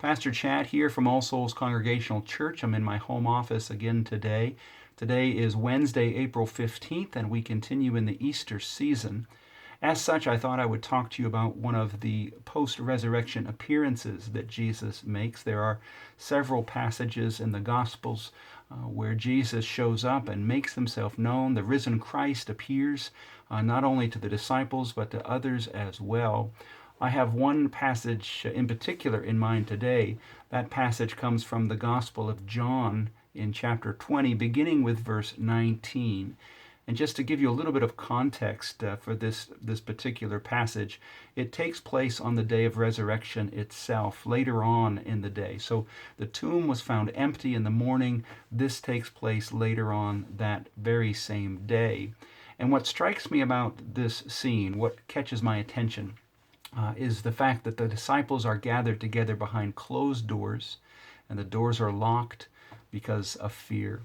Pastor Chad here from All Souls Congregational Church. I'm in my home office again today. Today is Wednesday, April 15th, and we continue in the Easter season. As such, I thought I would talk to you about one of the post-resurrection appearances that Jesus makes. There are several passages in the Gospels where Jesus shows up and makes himself known. The risen Christ appears not only to the disciples but to others as well. I have one passage in particular in mind today. That passage comes from the Gospel of John in chapter 20, beginning with verse 19. And just to give you a little bit of context for this particular passage, it takes place on the day of resurrection itself, later on in the day. So the tomb was found empty in the morning. This takes place later on that very same day. And what strikes me about this scene, what catches my attention, is the fact that the disciples are gathered together behind closed doors, and the doors are locked because of fear.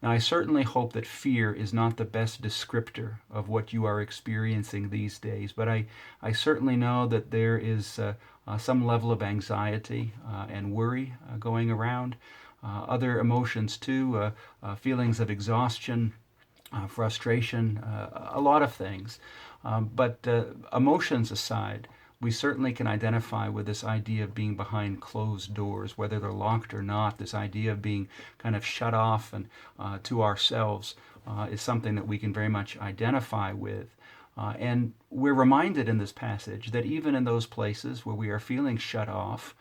Now, I certainly hope that fear is not the best descriptor of what you are experiencing these days, but I certainly know that there is some level of anxiety and worry going around. Other emotions too, feelings of exhaustion, frustration, a lot of things. But emotions aside, we certainly can identify with this idea of being behind closed doors, whether they're locked or not. This idea of being kind of shut off and to ourselves is something that we can very much identify with. And we're reminded in this passage that even in those places where we are feeling shut off,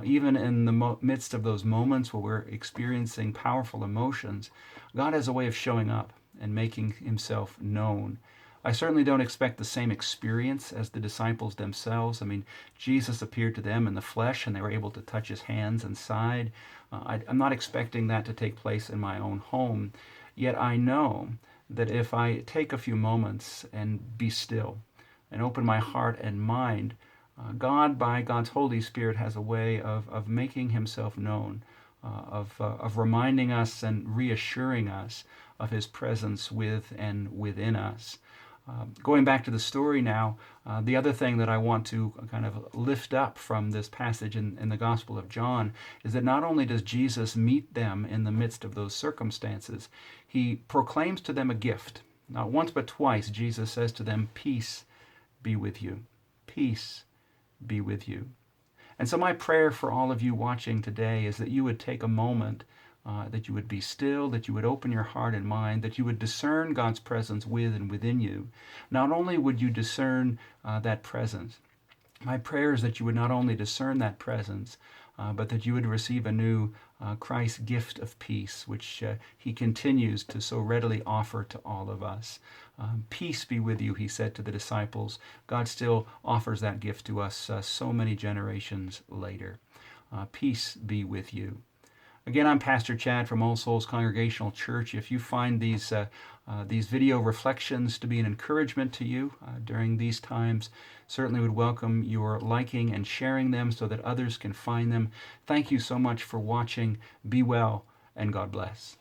even in the midst of those moments where we're experiencing powerful emotions, God has a way of showing up and making himself known. I certainly don't expect the same experience as the disciples themselves. I mean, Jesus appeared to them in the flesh and they were able to touch his hands and side. I'm not expecting that to take place in my own home. Yet I know that if I take a few moments and be still and open my heart and mind, God, by God's Holy Spirit, has a way of making himself known, of reminding us and reassuring us of his presence with and within us. Going back to the story now, the other thing that I want to kind of lift up from this passage in the Gospel of John is that not only does Jesus meet them in the midst of those circumstances, he proclaims to them a gift. Not once but twice, Jesus says to them, "Peace be with you. Peace be with you." And so my prayer for all of you watching today is that you would take a moment, that you would be still, that you would open your heart and mind, that you would discern God's presence with and within you. Not only would you discern that presence, my prayer is that you would not only discern that presence, but that you would receive a new Christ's gift of peace, which he continues to so readily offer to all of us. Peace be with you, he said to the disciples. God still offers that gift to us so many generations later. Peace be with you. Again, I'm Pastor Chad from All Souls Congregational Church. If you find these video reflections to be an encouragement to you during these times, certainly would welcome your liking and sharing them so that others can find them. Thank you so much for watching. Be well, and God bless.